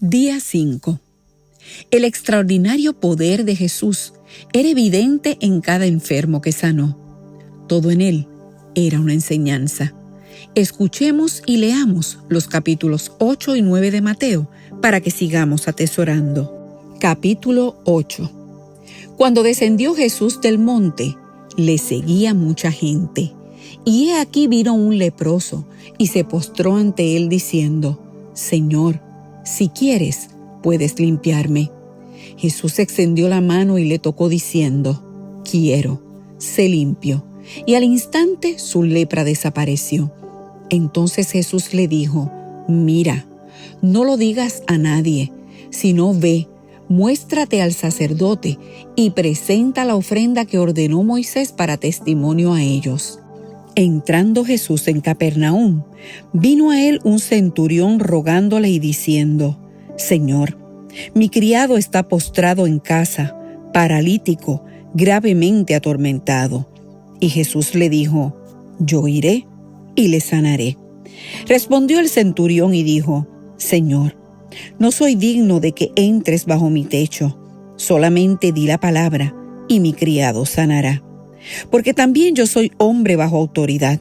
Día 5. El extraordinario poder de Jesús era evidente en cada enfermo que sanó. Todo en él era una enseñanza. Escuchemos y leamos los capítulos 8 y 9 de Mateo para que sigamos atesorando. Capítulo 8. Cuando descendió Jesús del monte, le seguía mucha gente. Y he aquí vino un leproso y se postró ante él diciendo: Señor, si quieres, puedes limpiarme. Jesús extendió la mano y le tocó diciendo: Quiero, sé limpio. Y al instante su lepra desapareció. Entonces Jesús le dijo: Mira, no lo digas a nadie, sino ve, muéstrate al sacerdote y presenta la ofrenda que ordenó Moisés para testimonio a ellos. Entrando Jesús en Capernaum, vino a él un centurión rogándole y diciendo: Señor, mi criado está postrado en casa, paralítico, gravemente atormentado. Y Jesús le dijo: Yo iré y le sanaré. Respondió el centurión y dijo: Señor, no soy digno de que entres bajo mi techo. Solamente di la palabra y mi criado sanará. Porque también yo soy hombre bajo autoridad,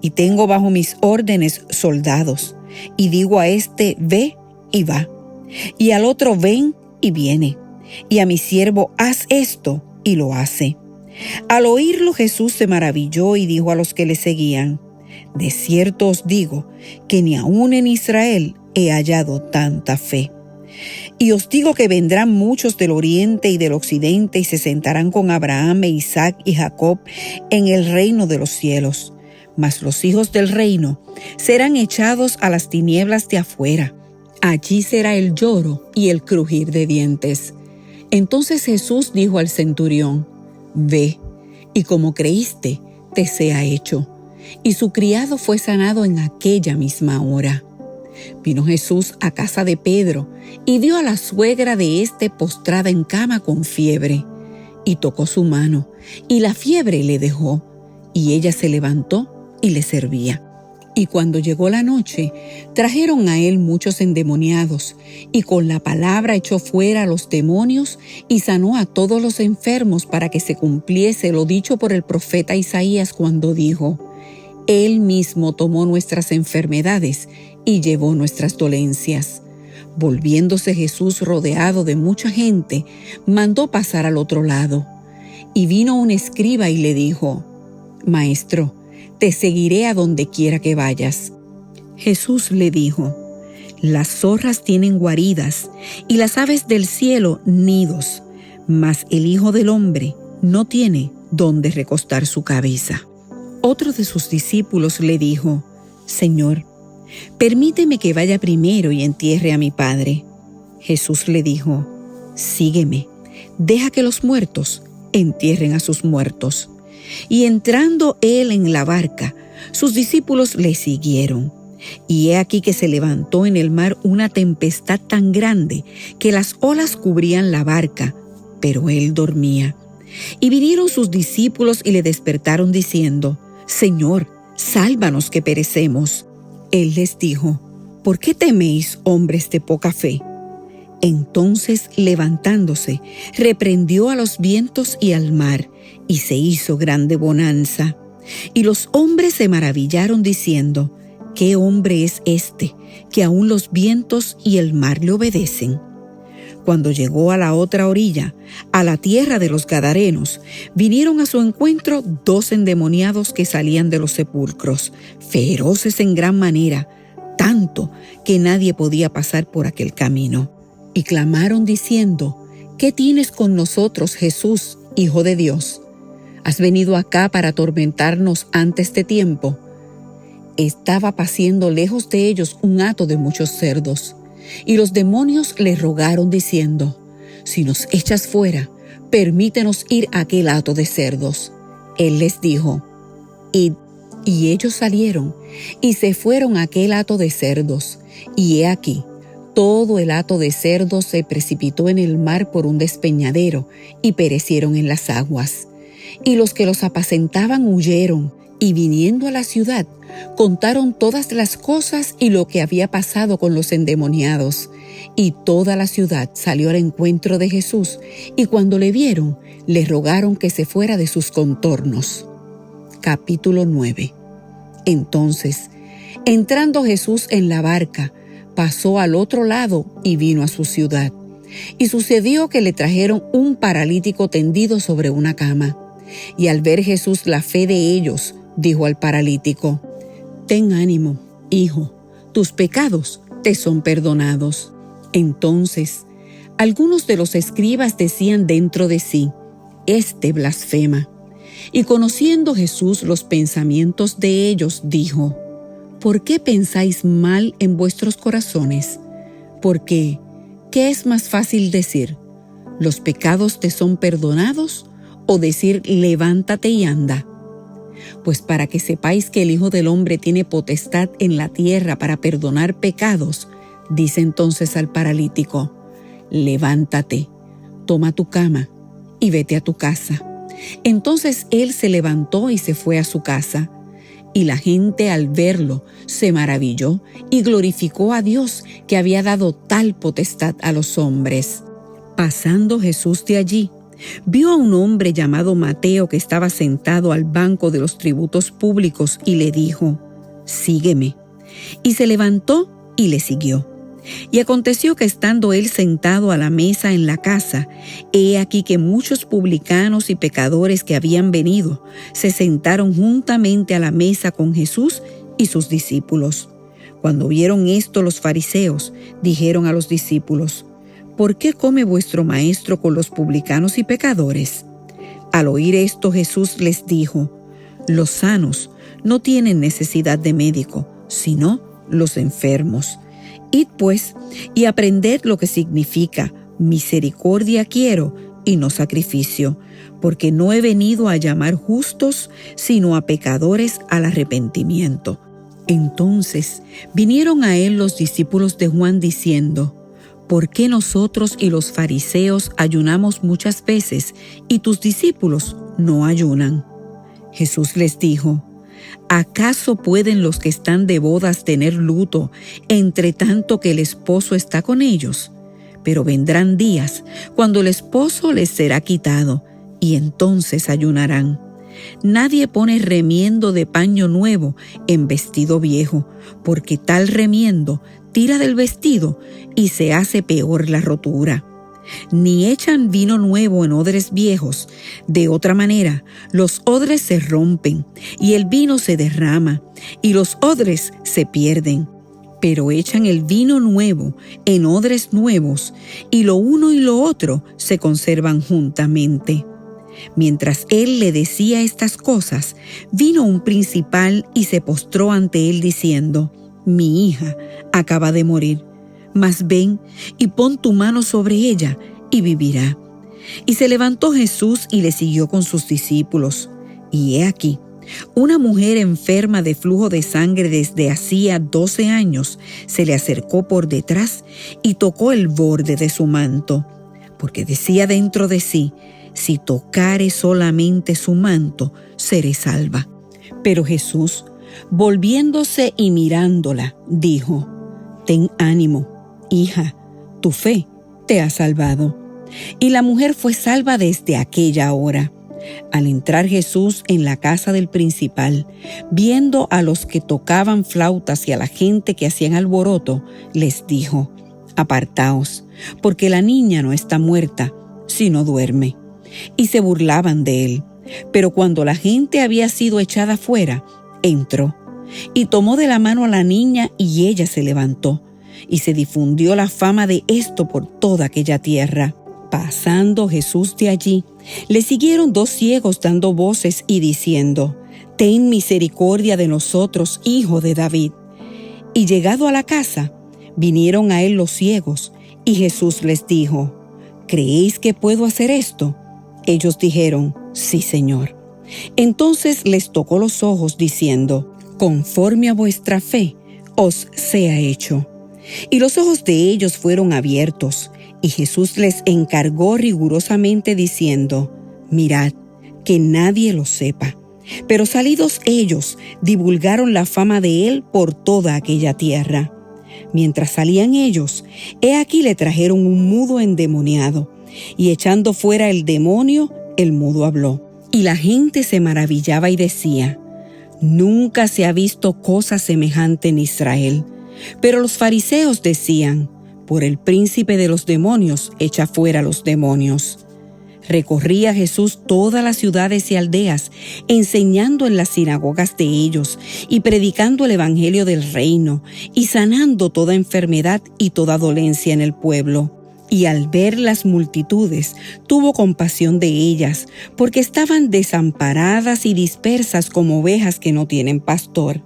y tengo bajo mis órdenes soldados, y digo a este: ve y va, y al otro: ven y viene, y a mi siervo: haz esto, y lo hace. Al oírlo Jesús se maravilló y dijo a los que le seguían: de cierto os digo que ni aun en Israel he hallado tanta fe. Y os digo que vendrán muchos del oriente y del occidente y se sentarán con Abraham, Isaac y Jacob en el reino de los cielos. Mas los hijos del reino serán echados a las tinieblas de afuera. Allí será el lloro y el crujir de dientes. Entonces Jesús dijo al centurión: Ve, y como creíste, te sea hecho. Y su criado fue sanado en aquella misma hora. Vino Jesús a casa de Pedro y vio a la suegra de éste postrada en cama con fiebre. Y tocó su mano, y la fiebre le dejó, y ella se levantó y le servía. Y cuando llegó la noche, trajeron a él muchos endemoniados, y con la palabra echó fuera a los demonios y sanó a todos los enfermos, para que se cumpliese lo dicho por el profeta Isaías cuando dijo: Él mismo tomó nuestras enfermedades y llevó nuestras dolencias. Volviéndose Jesús rodeado de mucha gente, mandó pasar al otro lado. Y vino un escriba y le dijo: Maestro, te seguiré a donde quiera que vayas. Jesús le dijo: Las zorras tienen guaridas y las aves del cielo nidos, mas el Hijo del Hombre no tiene dónde recostar su cabeza. Otro de sus discípulos le dijo: Señor, permíteme que vaya primero y entierre a mi padre. Jesús le dijo: Sígueme, deja que los muertos entierren a sus muertos. Y entrando él en la barca, sus discípulos le siguieron. Y he aquí que se levantó en el mar una tempestad tan grande que las olas cubrían la barca, pero él dormía. Y vinieron sus discípulos y le despertaron diciendo: Señor, sálvanos que perecemos. Él les dijo: ¿Por qué teméis, hombres de poca fe? Entonces, levantándose, reprendió a los vientos y al mar, y se hizo grande bonanza. Y los hombres se maravillaron diciendo: ¿Qué hombre es este, que aun los vientos y el mar le obedecen? Cuando llegó a la otra orilla, a la tierra de los Gadarenos, vinieron a su encuentro 2 endemoniados que salían de los sepulcros, feroces en gran manera, tanto que nadie podía pasar por aquel camino. Y clamaron diciendo: ¿Qué tienes con nosotros, Jesús, Hijo de Dios? ¿Has venido acá para atormentarnos antes de tiempo? Estaba paciendo lejos de ellos un hato de muchos cerdos. Y los demonios le rogaron diciendo: Si nos echas fuera, permítenos ir a aquel hato de cerdos. Él les dijo: Id. Y ellos salieron y se fueron a aquel hato de cerdos. Y he aquí, todo el hato de cerdos se precipitó en el mar por un despeñadero y perecieron en las aguas. Y los que los apacentaban huyeron, y viniendo a la ciudad, contaron todas las cosas y lo que había pasado con los endemoniados. Y toda la ciudad salió al encuentro de Jesús, y cuando le vieron, le rogaron que se fuera de sus contornos. Capítulo 9. Entonces, entrando Jesús en la barca, pasó al otro lado y vino a su ciudad. Y sucedió que le trajeron un paralítico tendido sobre una cama. Y al ver Jesús la fe de ellos, dijo al paralítico: «Ten ánimo, hijo, tus pecados te son perdonados». Entonces, algunos de los escribas decían dentro de sí: «Este blasfema». Y conociendo Jesús los pensamientos de ellos, dijo: «¿Por qué pensáis mal en vuestros corazones? Porque, ¿qué es más fácil decir? ¿Los pecados te son perdonados? ¿O decir, levántate y anda? Pues para que sepáis que el Hijo del Hombre tiene potestad en la tierra para perdonar pecados, dice entonces al paralítico: levántate, toma tu cama y vete a tu casa». Entonces él se levantó y se fue a su casa. Y la gente al verlo se maravilló y glorificó a Dios, que había dado tal potestad a los hombres. Pasando Jesús de allí, vio a un hombre llamado Mateo que estaba sentado al banco de los tributos públicos y le dijo: «Sígueme». Y se levantó y le siguió. Y aconteció que estando él sentado a la mesa en la casa, he aquí que muchos publicanos y pecadores que habían venido se sentaron juntamente a la mesa con Jesús y sus discípulos. Cuando vieron esto los fariseos, dijeron a los discípulos: «¿Por qué come vuestro maestro con los publicanos y pecadores?». Al oír esto, Jesús les dijo: «Los sanos no tienen necesidad de médico, sino los enfermos. Id pues y aprended lo que significa: misericordia quiero y no sacrificio, porque no he venido a llamar justos, sino a pecadores al arrepentimiento». Entonces vinieron a él los discípulos de Juan diciendo: «¿Por qué nosotros y los fariseos ayunamos muchas veces y tus discípulos no ayunan?». Jesús les dijo: «¿Acaso pueden los que están de bodas tener luto, entre tanto que el esposo está con ellos? Pero vendrán días cuando el esposo les será quitado, y entonces ayunarán. Nadie pone remiendo de paño nuevo en vestido viejo, porque tal remiendo tira del vestido y se hace peor la rotura. Ni echan vino nuevo en odres viejos, de otra manera los odres se rompen y el vino se derrama y los odres se pierden. Pero echan el vino nuevo en odres nuevos y lo uno y lo otro se conservan juntamente». Mientras él le decía estas cosas, vino un principal y se postró ante él diciendo: «Mi hija acaba de morir, mas ven y pon tu mano sobre ella y vivirá». Y se levantó Jesús y le siguió con sus discípulos. Y he aquí, una mujer enferma de flujo de sangre desde hacía 12 años se le acercó por detrás y tocó el borde de su manto, porque decía dentro de sí: «Si tocare solamente su manto, seré salva». Pero Jesús, volviéndose y mirándola, dijo: «Ten ánimo, hija, tu fe te ha salvado». Y la mujer fue salva desde aquella hora. Al entrar Jesús en la casa del principal, viendo a los que tocaban flautas y a la gente que hacían alboroto, les dijo: «Apartaos, porque la niña no está muerta, sino duerme». Y se burlaban de él. Pero cuando la gente había sido echada fuera, entró y tomó de la mano a la niña, y ella se levantó, y se difundió la fama de esto por toda aquella tierra. Pasando Jesús de allí, le siguieron 2 ciegos dando voces y diciendo: «Ten misericordia de nosotros, hijo de David». Y llegado a la casa, vinieron a él los ciegos, y Jesús les dijo: «¿Creéis que puedo hacer esto?». Ellos dijeron: «Sí, Señor». Entonces les tocó los ojos, diciendo: «Conforme a vuestra fe os sea hecho». Y los ojos de ellos fueron abiertos, y Jesús les encargó rigurosamente diciendo: «Mirad, que nadie lo sepa». Pero salidos ellos, divulgaron la fama de él por toda aquella tierra. Mientras salían ellos, he aquí le trajeron un mudo endemoniado, y echando fuera el demonio, el mudo habló. Y la gente se maravillaba y decía: nunca se ha visto cosa semejante en Israel. Pero los fariseos decían: por el príncipe de los demonios echa fuera los demonios. Recorría Jesús todas las ciudades y aldeas, enseñando en las sinagogas de ellos y predicando el evangelio del reino y sanando toda enfermedad y toda dolencia en el pueblo. Y al ver las multitudes, tuvo compasión de ellas, porque estaban desamparadas y dispersas como ovejas que no tienen pastor.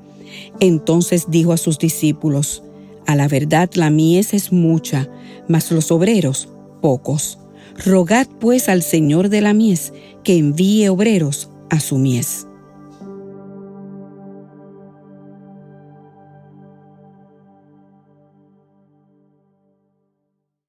Entonces dijo a sus discípulos: a la verdad la mies es mucha, mas los obreros pocos. Rogad pues al Señor de la mies que envíe obreros a su mies.